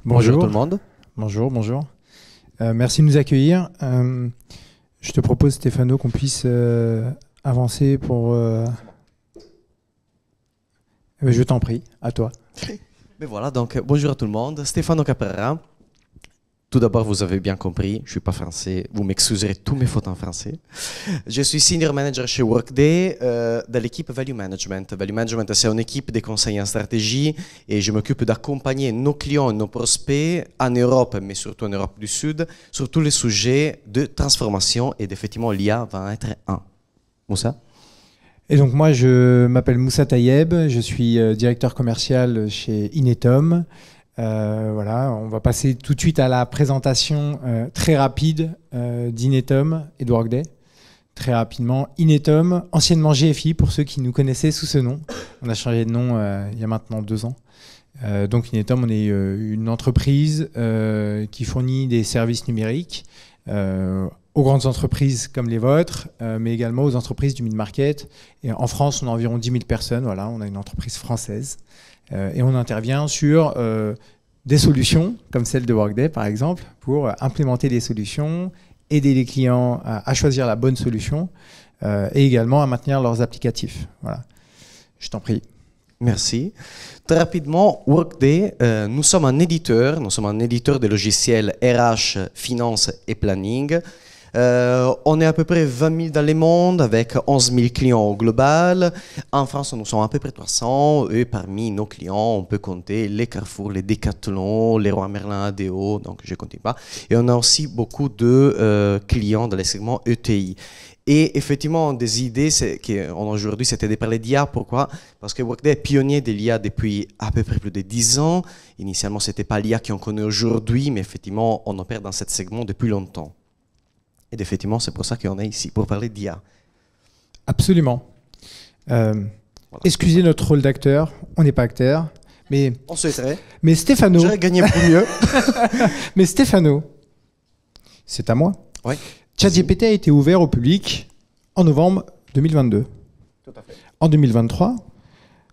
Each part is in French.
Bonjour tout le monde. Bonjour, bonjour. Merci de nous accueillir. Je te propose, Stéphano, qu'on puisse avancer pour... Je t'en prie, à toi. Mais voilà, donc bonjour à tout le monde. Stefano Caprara. Tout d'abord, vous avez bien compris, je ne suis pas français, vous m'excuserez tous mes fautes en français. Je suis Senior Manager chez Workday de l'équipe Value Management. Value Management, c'est une équipe de conseils en stratégie et je m'occupe d'accompagner nos clients et nos prospects en Europe, mais surtout en Europe du Sud, sur tous les sujets de transformation et effectivement l'IA va être un. Moussa? Et donc moi, je m'appelle Moussa Tayeb, je suis directeur commercial chez Inetum. Voilà, on va passer tout de suite à la présentation très rapide d'Inetum et de Workday. Très rapidement, Inetum, anciennement GFI pour ceux qui nous connaissaient sous ce nom. On a changé de nom il y a maintenant 2 ans. Donc Inetum, on est une entreprise qui fournit des services numériques aux grandes entreprises comme les vôtres, mais également aux entreprises du mid-market. Et en France, on a environ 10 000 personnes. Voilà, on a une entreprise française. Et on intervient sur des solutions, comme celle de Workday par exemple, pour implémenter des solutions, aider les clients à choisir la bonne solution et également à maintenir leurs applicatifs. Voilà. Je t'en prie. Merci. Très rapidement, Workday, nous sommes un éditeur de logiciels RH, finance et planning. On est à peu près 20 000 dans le monde avec 11 000 clients au global. En France, nous sommes à peu près 300 et parmi nos clients, on peut compter les Carrefour, les Decathlon, les Leroy Merlin, ADO, donc je ne continue pas. Et on a aussi beaucoup de clients dans les segments ETI. Et effectivement, des idées aujourd'hui, c'était de parler d'IA. Pourquoi? Parce que Workday est pionnier de l'IA depuis à peu près plus de 10 ans. Initialement, ce n'était pas l'IA qu'on connaît aujourd'hui, mais effectivement, on opère dans ce segment depuis longtemps. Et effectivement, c'est pour ça qu'on est ici, pour parler d'IA. Absolument. Voilà. Excusez notre rôle d'acteur, on n'est pas acteur. Mais on souhaiterait. Mais Stéphano... J'aurais gagné pour mieux. Mais Stéphano, c'est à moi. Oui. ChatGPT a été ouvert au public en novembre 2022. Tout à fait. En 2023,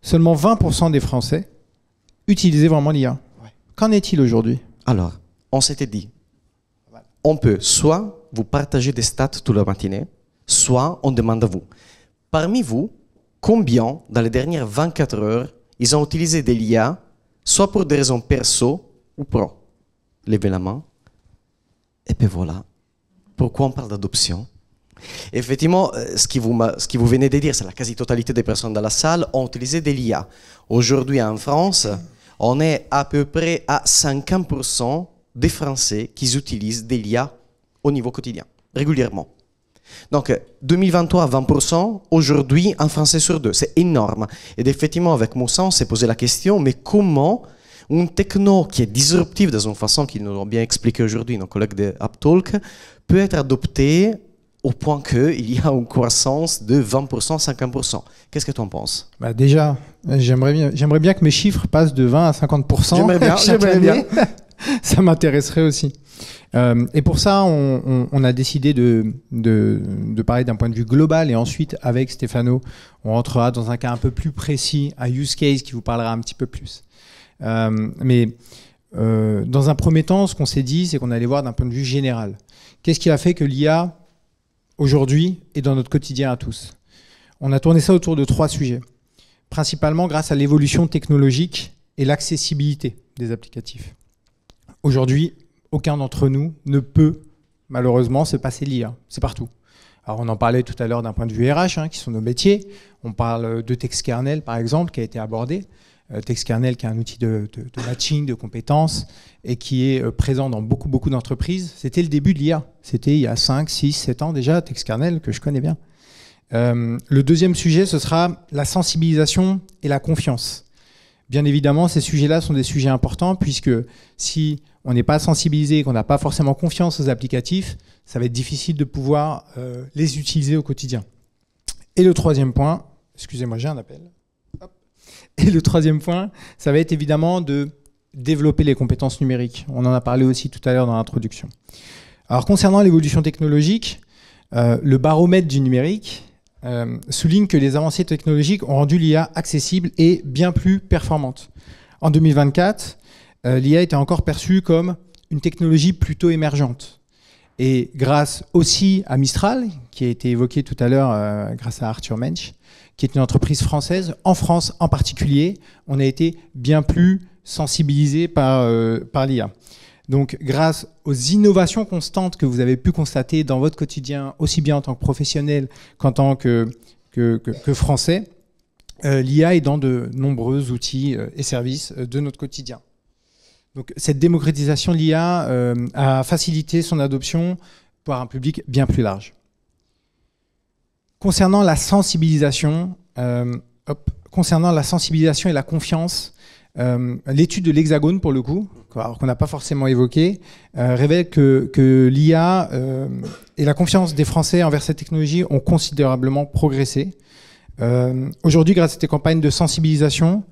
seulement 20% des Français utilisaient vraiment l'IA. Ouais. Qu'en est-il aujourd'hui? Alors, on s'était dit, on peut soit vous partager des stats toute la matinée, soit on demande à vous. Parmi vous, combien, dans les dernières 24 heures, ils ont utilisé de l'IA, soit pour des raisons perso ou pro? Levez la main. Et puis voilà. Pourquoi on parle d'adoption? Effectivement, ce qui vous venez de dire, c'est la quasi-totalité des personnes dans la salle ont utilisé de l'IA. Aujourd'hui, en France, on est à peu près à 50% des Français qui utilisent de l'IA au niveau quotidien, régulièrement. Donc, 2023 à 20%, aujourd'hui, un Français sur 2. C'est énorme. Et effectivement, avec Moussa, on s'est posé la question, mais comment une techno qui est disruptive dans une façon qu'ils nous l'ont bien expliqué aujourd'hui, nos collègues de AppTalk, peut être adoptée au point qu'il y a une croissance de 20%, 50%. Qu'est-ce que tu en penses? Bah déjà, j'aimerais bien que mes chiffres passent de 20 à 50%. J'aimerais bien. Ça m'intéresserait aussi. Et pour ça, on a décidé de parler d'un point de vue global et ensuite, avec Stéphano, on rentrera dans un cas un peu plus précis, un use case qui vous parlera un petit peu plus. Mais dans un premier temps, ce qu'on s'est dit, c'est qu'on allait voir d'un point de vue général. Qu'est-ce qui a fait que l'IA, aujourd'hui, est dans notre quotidien à tous? On a tourné ça autour de 3 sujets. Principalement grâce à l'évolution technologique et l'accessibilité des applicatifs. Aujourd'hui, aucun d'entre nous ne peut, malheureusement, se passer l'IA. C'est partout. Alors, on en parlait tout à l'heure d'un point de vue RH, qui sont nos métiers. On parle de TextKernel, par exemple, qui a été abordé. TextKernel, qui est un outil de matching, de compétences, et qui est présent dans beaucoup d'entreprises. C'était le début de l'IA. C'était il y a 5, 6, 7 ans déjà, TextKernel, que je connais bien. Le deuxième sujet, ce sera la sensibilisation et la confiance. Bien évidemment, ces sujets-là sont des sujets importants, puisque si on n'est pas sensibilisé et qu'on n'a pas forcément confiance aux applicatifs, ça va être difficile de pouvoir les utiliser au quotidien. Et le troisième point, excusez-moi, j'ai un appel. Hop. Et le troisième point, ça va être évidemment de développer les compétences numériques. On en a parlé aussi tout à l'heure dans l'introduction. Alors concernant l'évolution technologique, le baromètre du numérique souligne que les avancées technologiques ont rendu l'IA accessible et bien plus performante. En 2024, l'IA était encore perçue comme une technologie plutôt émergente. Et grâce aussi à Mistral, qui a été évoqué tout à l'heure grâce à Arthur Mensch, qui est une entreprise française, en France en particulier, on a été bien plus sensibilisé par l'IA. Donc, grâce aux innovations constantes que vous avez pu constater dans votre quotidien, aussi bien en tant que professionnel qu'en tant que Français, l'IA est dans de nombreux outils et services de notre quotidien. Donc, cette démocratisation de l'IA a facilité son adoption par un public bien plus large. Concernant la sensibilisation et la confiance, l'étude de l'Hexagone, pour le coup, qu'on n'a pas forcément évoqué, révèle que l'IA et la confiance des Français envers cette technologie ont considérablement progressé. Aujourd'hui, grâce à ces campagnes de sensibilisation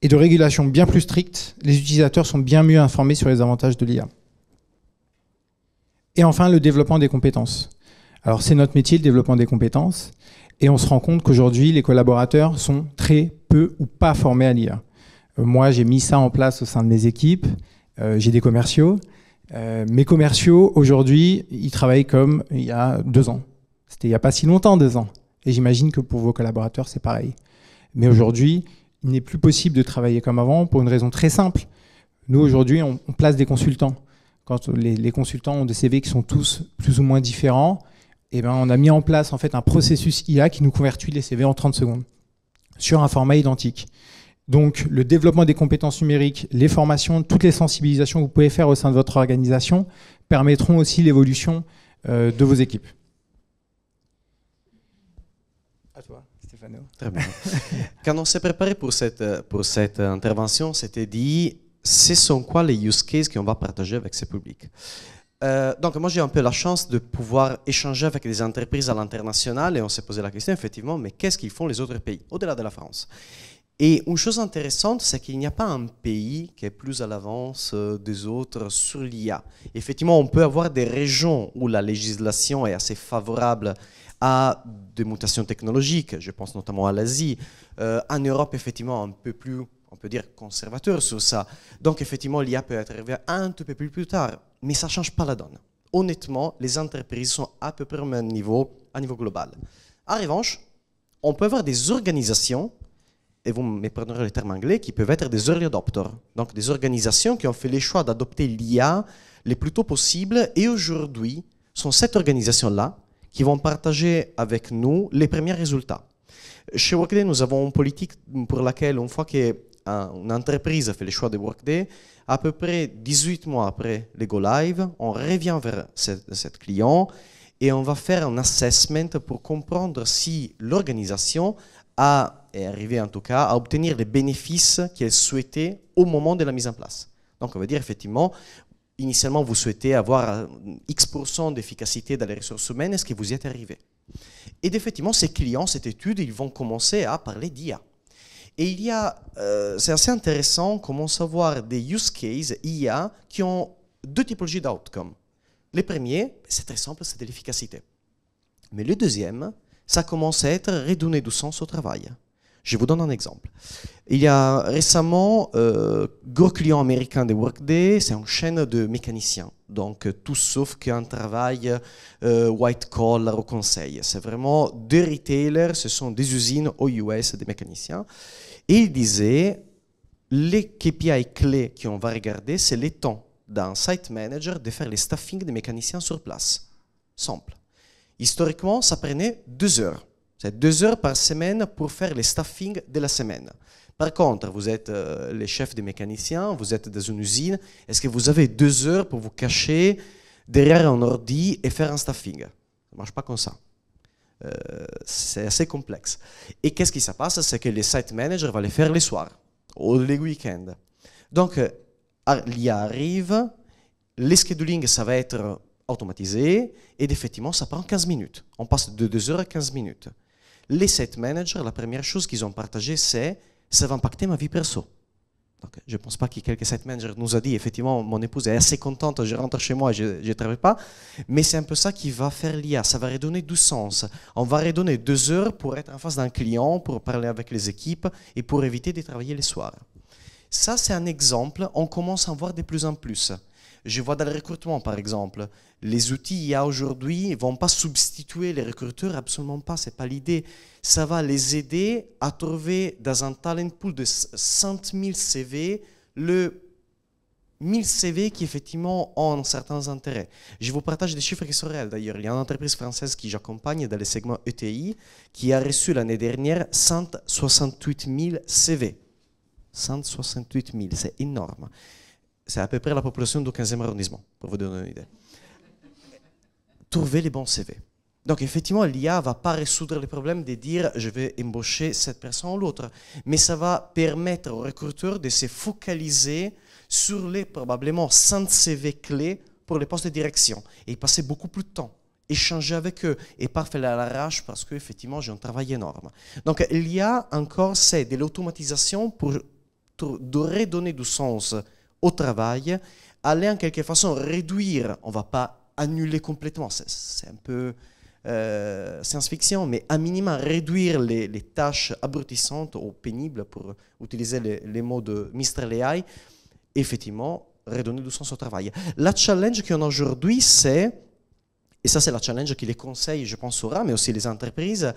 et de régulation bien plus strictes, les utilisateurs sont bien mieux informés sur les avantages de l'IA. Et enfin, le développement des compétences. Alors, c'est notre métier, le développement des compétences, et on se rend compte qu'aujourd'hui, les collaborateurs sont très peu ou pas formés à l'IA. Moi, j'ai mis ça en place au sein de mes équipes. J'ai des commerciaux. Mes commerciaux, aujourd'hui, ils travaillent comme il y a 2 ans. C'était il n'y a pas si longtemps, 2 ans. Et j'imagine que pour vos collaborateurs, c'est pareil. Mais aujourd'hui, il n'est plus possible de travailler comme avant pour une raison très simple. Nous, aujourd'hui, on place des consultants. Quand les consultants ont des CV qui sont tous plus ou moins différents, eh ben, on a mis en place en fait, un processus IA qui nous convertit les CV en 30 secondes sur un format identique. Donc, le développement des compétences numériques, les formations, toutes les sensibilisations que vous pouvez faire au sein de votre organisation permettront aussi l'évolution de vos équipes. À toi, Stéphano. Très bien. Quand on s'est préparé pour cette intervention, c'était dit, ce sont quoi les use cases qu'on va partager avec ce public. Donc, moi, j'ai un peu la chance de pouvoir échanger avec des entreprises à l'international et on s'est posé la question, effectivement, mais qu'est-ce qu'ils font les autres pays, au-delà de la France? Et une chose intéressante, c'est qu'il n'y a pas un pays qui est plus à l'avance des autres sur l'IA. Effectivement, on peut avoir des régions où la législation est assez favorable à des mutations technologiques, je pense notamment à l'Asie. En Europe, effectivement, un peu plus, on peut dire, conservateur sur ça. Donc, effectivement, l'IA peut être arrivée un tout peu plus tard, mais ça ne change pas la donne. Honnêtement, les entreprises sont à peu près au même niveau, à niveau global. En revanche, on peut avoir des organisations, et vous me prendrez le terme anglais, qui peuvent être des early adopters. Donc des organisations qui ont fait le choix d'adopter l'IA le plus tôt possible et aujourd'hui sont cette organisation-là qui vont partager avec nous les premiers résultats. Chez Workday, nous avons une politique pour laquelle, une fois qu'une entreprise a fait le choix de Workday, à peu près 18 mois après les Go Live, on revient vers cette client et on va faire un assessment pour comprendre si l'organisation est arrivé en tout cas à obtenir les bénéfices qu'elle souhaitait au moment de la mise en place. Donc on va dire effectivement, initialement vous souhaitez avoir X% d'efficacité dans les ressources humaines, est-ce que vous y êtes arrivé? Et effectivement, ces clients, cette étude, ils vont commencer à parler d'IA. Et il y a, c'est assez intéressant, on commence à voir des use cases IA qui ont 2 typologies d'outcomes. Le premier, c'est très simple, c'est de l'efficacité. Mais le deuxième, ça commence à être redonner du sens au travail. Je vous donne un exemple. Il y a récemment, gros client américain de Workday, c'est une chaîne de mécaniciens. Donc, tout sauf qu'un travail white collar au conseil. C'est vraiment des retailers, ce sont des usines aux US, des mécaniciens. Et il disait, les KPI clés qu'on va regarder, c'est le temps d'un site manager de faire les staffing des mécaniciens sur place. Simple. Historiquement, ça prenait 2 heures. C'est 2 heures par semaine pour faire les staffing de la semaine. Par contre, vous êtes les chefs des mécaniciens, vous êtes dans une usine, est-ce que vous avez 2 heures pour vous cacher derrière un ordi et faire un staffing? Ça ne marche pas comme ça. C'est assez complexe. Et qu'est-ce qui se passe? C'est que les site managers vont les faire les soirs ou les week-ends. Donc, l'IA arrive, le scheduling, ça va être automatisé, et effectivement, ça prend 15 minutes. On passe de 2 heures à 15 minutes. Les site managers, la première chose qu'ils ont partagée, c'est « ça va impacter ma vie perso ». Donc, je ne pense pas que quelques site managers nous a dit, effectivement, mon épouse est assez contente, je rentre chez moi et je ne travaille pas, mais c'est un peu ça qui va faire l'IA, ça va redonner du sens. On va redonner 2 heures pour être en face d'un client, pour parler avec les équipes et pour éviter de travailler les soirs. Ça, c'est un exemple. On commence à en voir de plus en plus. Je vois dans le recrutement, par exemple, les outils IA aujourd'hui ne vont pas substituer les recruteurs, absolument pas, ce n'est pas l'idée. Ça va les aider à trouver dans un talent pool de 100 000 CV, le 1000 CV qui effectivement ont certains intérêts. Je vous partage des chiffres qui sont réels d'ailleurs. Il y a une entreprise française qui j'accompagne dans le segment ETI qui a reçu l'année dernière 168 000 CV. 168 000, c'est énorme. C'est à peu près la population du 15e arrondissement, pour vous donner une idée. Trouver les bons CV. Donc effectivement, l'IA ne va pas résoudre le problème de dire je vais embaucher cette personne ou l'autre, mais ça va permettre aux recruteurs de se focaliser sur les probablement 100 CV clés pour les postes de direction et y passer beaucoup plus de temps, échanger avec eux et pas faire à l'arrache parce qu'effectivement j'ai un travail énorme. Donc l'IA encore c'est de l'automatisation pour redonner du sens au travail, aller en quelque façon réduire, on ne va pas annuler complètement, c'est un peu science-fiction, mais à minima réduire les tâches abrutissantes ou pénibles, pour utiliser les mots de Mistral AI, effectivement, redonner du sens au travail. La challenge qu'on a aujourd'hui, c'est, et ça c'est la challenge que les conseils, je pense, aura, mais aussi les entreprises,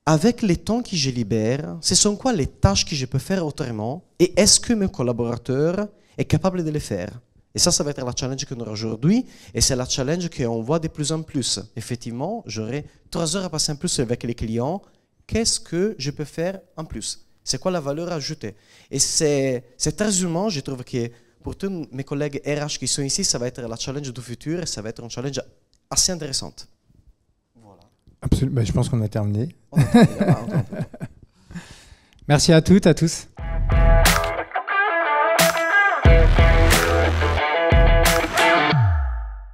avec les temps que je libère, ce sont quoi les tâches que je peux faire autrement, et est-ce que mes collaborateurs est capable de les faire. Et ça va être la challenge qu'on aura aujourd'hui, et c'est la challenge qu'on voit de plus en plus. Effectivement, j'aurai 3 heures à passer en plus avec les clients. Qu'est-ce que je peux faire en plus? C'est quoi la valeur ajoutée? Et c'est très humain, je trouve que pour tous mes collègues RH qui sont ici, ça va être la challenge du futur, et ça va être une challenge assez intéressante. Voilà. Absolument, je pense qu'on a terminé. Merci à toutes, à tous.